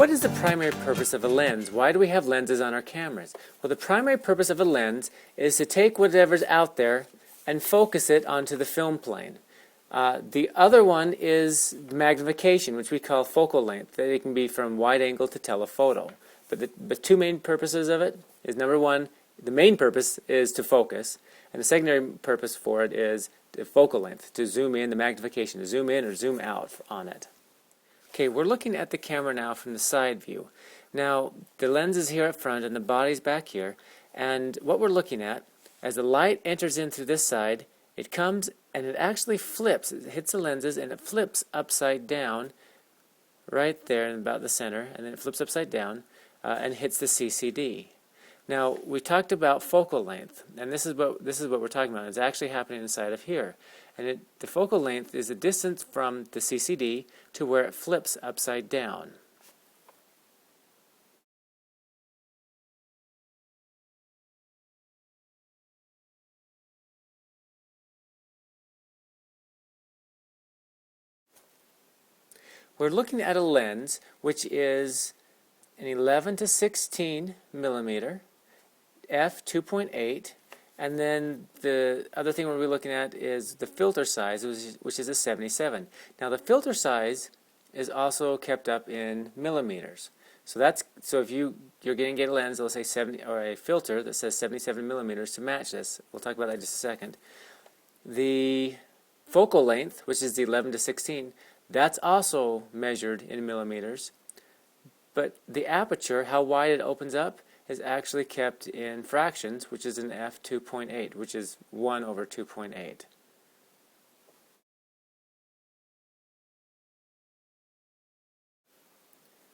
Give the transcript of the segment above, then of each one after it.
what is the primary purpose of a lens? Why do we have lenses on our cameras? Well, the primary purpose of a lens is to take whatever's out there and focus it onto the film plane. The other one is magnification, which we call focal length. It can be from wide angle to telephoto. But the two main purposes of it is, number one, the main purpose is to focus, and the secondary purpose for it is the focal length, to zoom in, the magnification, to zoom in or zoom out on it. Okay, we're looking at the camera now from the side view. Now, the lens is here up front and the body's back here, and what we're looking at, as the light enters in through this side, it comes and it actually flips. It hits the lenses and it flips upside down right there in about the center, and then it flips upside down and hits the CCD. Now, we talked about focal length, and this is what we're talking about. It's actually happening inside of here. And the focal length is the distance from the CCD to where it flips upside down. We're looking at a lens which is an 11 to 16 millimeter, f2.8, and then the other thing we'll be looking at is the filter size, which is a 77. Now the filter size is also kept up in millimeters. So if you're going to get a lens, let's say 70, or a filter that says 77 millimeters to match this. We'll talk about that in just a second. The focal length, which is the 11 to 16, that's also measured in millimeters. But the aperture, how wide it opens up, is actually kept in fractions, which is an f2.8, which is 1 over 2.8.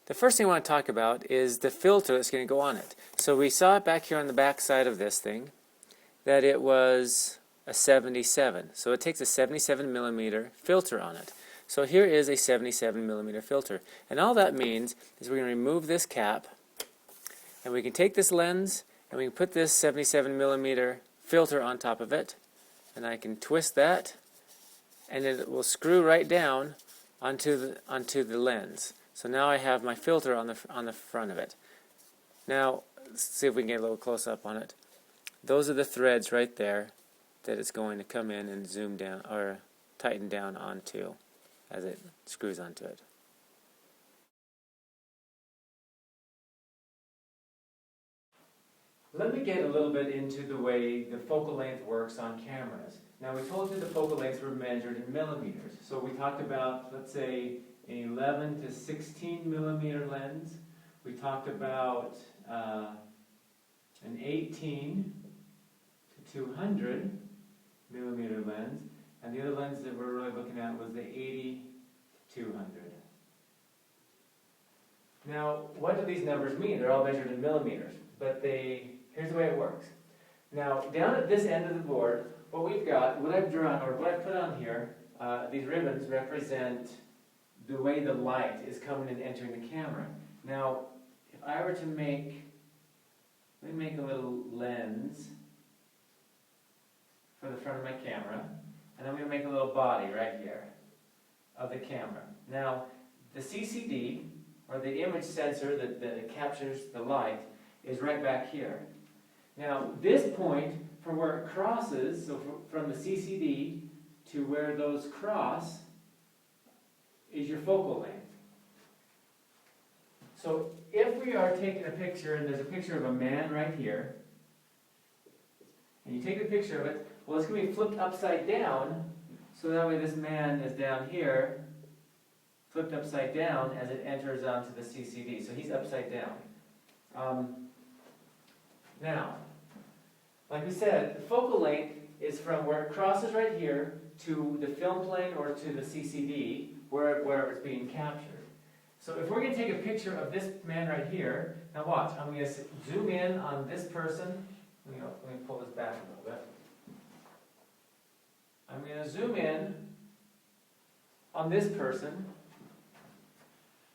The first thing I want to talk about is the filter that's going to go on it. So we saw it back here on the back side of this thing that it was a 77. So it takes a 77 millimeter filter on it. So here is a 77 millimeter filter. And all that means is we're going to remove this cap, and we can take this lens and we can put this 77 millimeter filter on top of it, and I can twist that and it will screw right down onto the lens. So now I have my filter on the front of it. Now let's see if we can get a little close up on it. Those are the threads right there that it's going to come in and zoom down or tighten down onto as it screws onto it. Let me get a little bit into the way the focal length works on cameras. Now, we told you the focal lengths were measured in millimeters. So we talked about, let's say, an 11 to 16 millimeter lens. We talked about an 18 to 200 millimeter lens. And the other lens that we're really looking at was the 80 to 200. Now, what do these numbers mean? They're all measured in millimeters, but here's the way it works. Now, down at this end of the board, what I've drawn, or what I've put on here, these ribbons represent the way the light is coming and entering the camera. Now, if I were to let me make a little lens for the front of my camera, and I'm going to make a little body right here of the camera. Now, the CCD, or the image sensor that captures the light, is right back here. Now, this point, from where it crosses, so from the CCD to where those cross, is your focal length. So, if we are taking a picture, and there's a picture of a man right here, and you take a picture of it, well, it's going to be flipped upside down, so that way this man is down here, flipped upside down as it enters onto the CCD. So he's upside down. Now, like we said, the focal length is from where it crosses right here to the film plane or to the CCD, where it's being captured. So if we're going to take a picture of this man right here, now watch, I'm going to zoom in on this person. Let me pull this back a little bit. I'm going to zoom in on this person.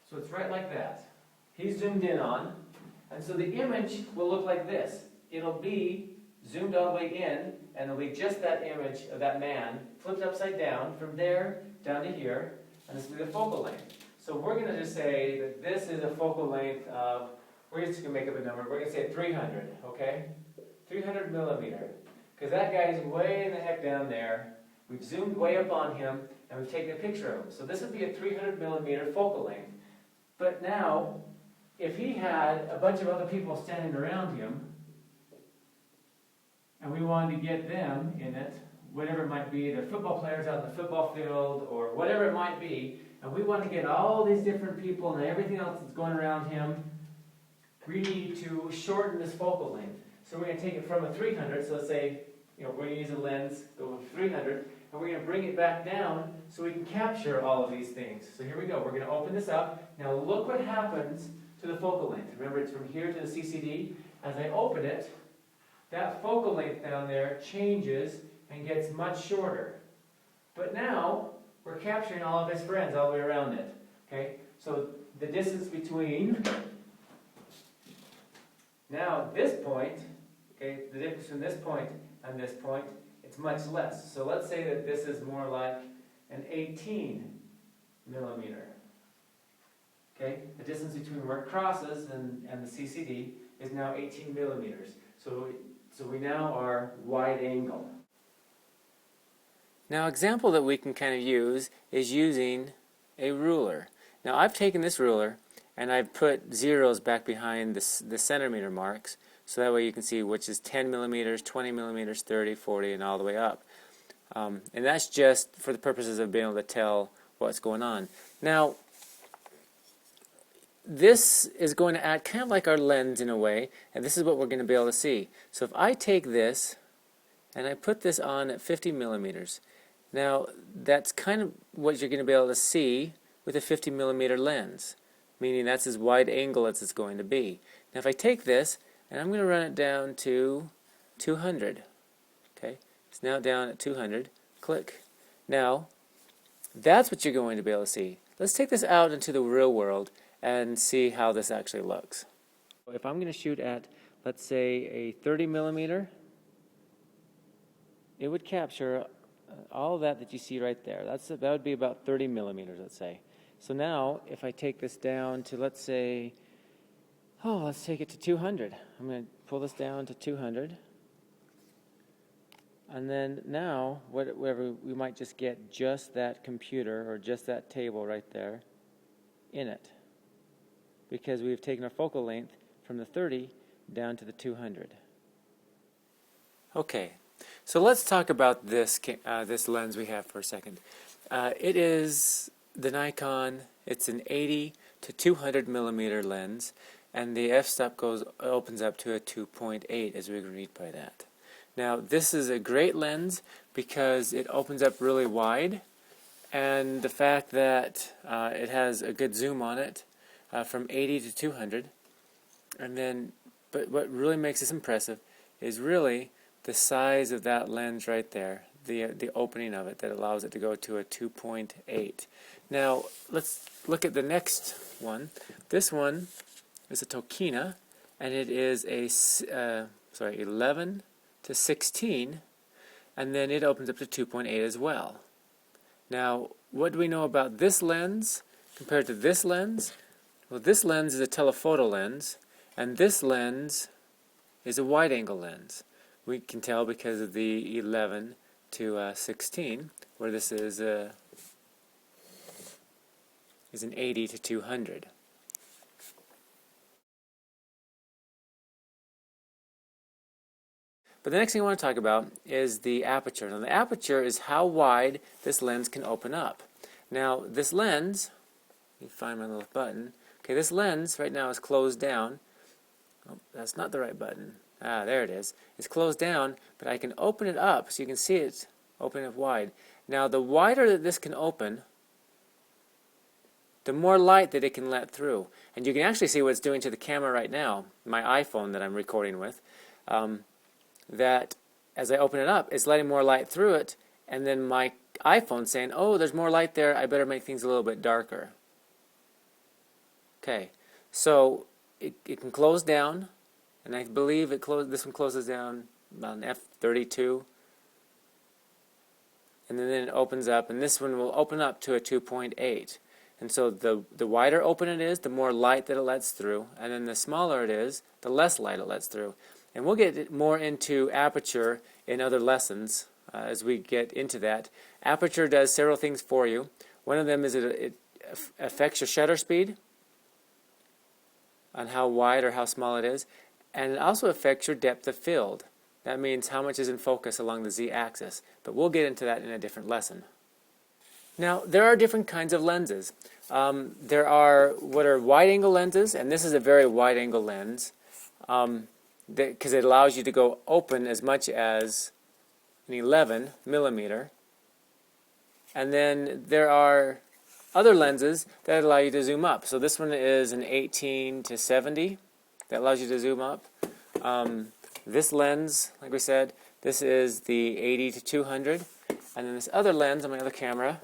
So it's right like that. He's zoomed in on. And so the image will look like this. It'll be zoomed all the way in, and it'll be just that image of that man flipped upside down from there down to here, and this will be the focal length. So we're going to just say that this is a focal length of, we're just going to make up a number, we're going to say 300, okay? 300 millimeter. Because that guy's way in the heck down there. We've zoomed way up on him, and we've taken a picture of him. So this would be a 300 millimeter focal length. But now, if he had a bunch of other people standing around him, and we wanted to get them in it, whatever it might be, they're football players out in the football field, or whatever it might be, and we want to get all these different people and everything else that's going around him, we need to shorten this focal length. So we're going to take it from a 300, so let's say, we're going to use a lens, go with 300, and we're going to bring it back down so we can capture all of these things. So here we go. We're going to open this up. Now look what happens to the focal length. Remember, it's from here to the CCD. As I open it, that focal length down there changes and gets much shorter. But now, we're capturing all of his friends all the way around it. Okay? So the distance between now this point, okay, the difference from this point and this point, it's much less. So let's say that this is more like an 18 millimeter. Okay? The distance between where it crosses and the CCD is now 18 millimeters. So we now are wide angle. Now, an example that we can kind of use is using a ruler. Now, I've taken this ruler and I've put zeros back behind the centimeter marks, so that way you can see which is 10 millimeters, 20 millimeters, 30, 40, and all the way up. And that's just for the purposes of being able to tell what's going on. Now, this is going to act kind of like our lens in a way, and this is what we're going to be able to see. So if I take this and I put this on at 50 millimeters, now that's kind of what you're going to be able to see with a 50 millimeter lens, meaning that's as wide angle as it's going to be. Now if I take this and I'm going to run it down to 200, okay, it's now down at 200, click. Now that's what you're going to be able to see. Let's take this out into the real world and see how this actually looks. If I'm going to shoot at, let's say, a 30 millimeter, it would capture all that you see right there. That would be about 30 millimeters, let's say. So now, if I take this down to, let's say, let's take it to 200. I'm going to pull this down to 200. And then now, whatever, we might just get just that computer or just that table right there in it, because we've taken our focal length from the 30 down to the 200. Okay, so let's talk about this lens we have for a second. It is the Nikon. It's an 80 to 200 millimeter lens, and the f-stop opens up to a 2.8, as we can read by that. Now, this is a great lens because it opens up really wide, and the fact that it has a good zoom on it, from 80 to 200, and then, but what really makes this impressive is really the size of that lens right there, the opening of it that allows it to go to a 2.8. Now let's look at the next one. This one is a Tokina, and it is a 11 to 16, and then it opens up to 2.8 as well. Now, what do we know about this lens compared to this lens? Well, this lens is a telephoto lens, and this lens is a wide-angle lens. We can tell because of the 11 to 16, where this is an 80 to 200. But the next thing I want to talk about is the aperture. Now, the aperture is how wide this lens can open up. Now, this lens, let me find my little button. Okay, this lens right now is closed down. Oh, that's not the right button. Ah, there it is. It's closed down, but I can open it up so you can see it's open up wide. Now, the wider that this can open, the more light that it can let through. And you can actually see what it's doing to the camera right now, my iPhone that I'm recording with, that as I open it up, it's letting more light through it, and then my iPhone's saying, oh, there's more light there, I better make things a little bit darker. Okay, so it can close down, and I believe this one closes down about an f32, and then it opens up, and this one will open up to a 2.8. And so the wider open it is, the more light that it lets through, and then the smaller it is, the less light it lets through. And we'll get more into aperture in other lessons as we get into that. Aperture does several things for you. One of them is it affects your shutter speed on how wide or how small it is, and it also affects your depth of field. That means how much is in focus along the z-axis, but we'll get into that in a different lesson. Now, there are different kinds of lenses. There are what are wide-angle lenses, and this is a very wide-angle lens because it allows you to go open as much as an 11 millimeter. And then there are other lenses that allow you to zoom up. So this one is an 18 to 70 that allows you to zoom up. This lens, like we said, this is the 80 to 200. And then this other lens on my other camera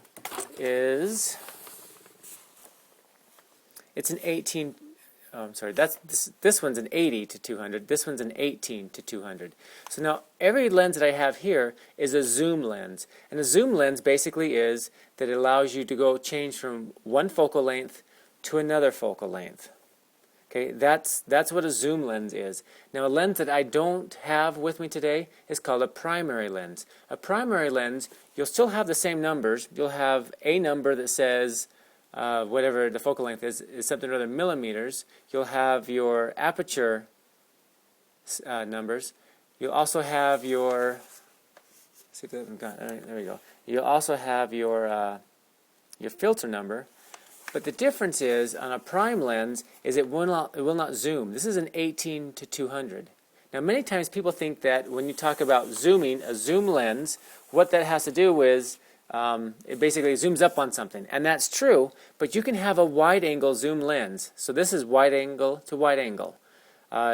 is, it's an 18, this one's an 80 to 200, this one's an 18 to 200. So now every lens that I have here is a zoom lens. And a zoom lens basically is that it allows you to go change from one focal length to another focal length. Okay, that's what a zoom lens is. Now a lens that I don't have with me today is called a primary lens. A primary lens, you'll still have the same numbers. You'll have a number that says whatever the focal length is something or other millimeters. You'll have your aperture numbers. You'll also have your, see if that got, there we go. You'll also have your filter number. But the difference is, on a prime lens, is it will not zoom. This is an 18 to 200. Now, many times people think that when you talk about zooming, a zoom lens, what that has to do is it basically zooms up on something. And that's true, but you can have a wide-angle zoom lens. So this is wide-angle to wide-angle.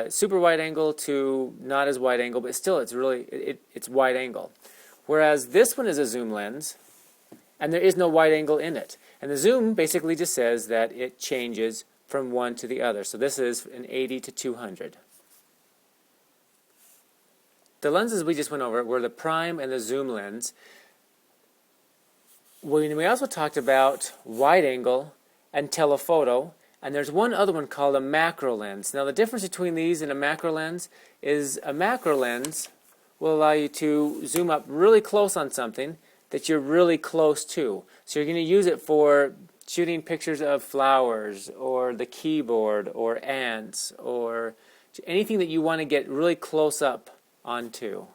Super wide-angle to not as wide-angle, but still it's wide-angle. Whereas this one is a zoom lens, and there is no wide-angle in it. And the zoom basically just says that it changes from one to the other. So this is an 80 to 200. The lenses we just went over were the prime and the zoom lens. We also talked about wide angle and telephoto, and there's one other one called a macro lens. Now the difference between these and a macro lens is a macro lens will allow you to zoom up really close on something that you're really close to. So you're going to use it for shooting pictures of flowers or the keyboard or ants or anything that you want to get really close up onto.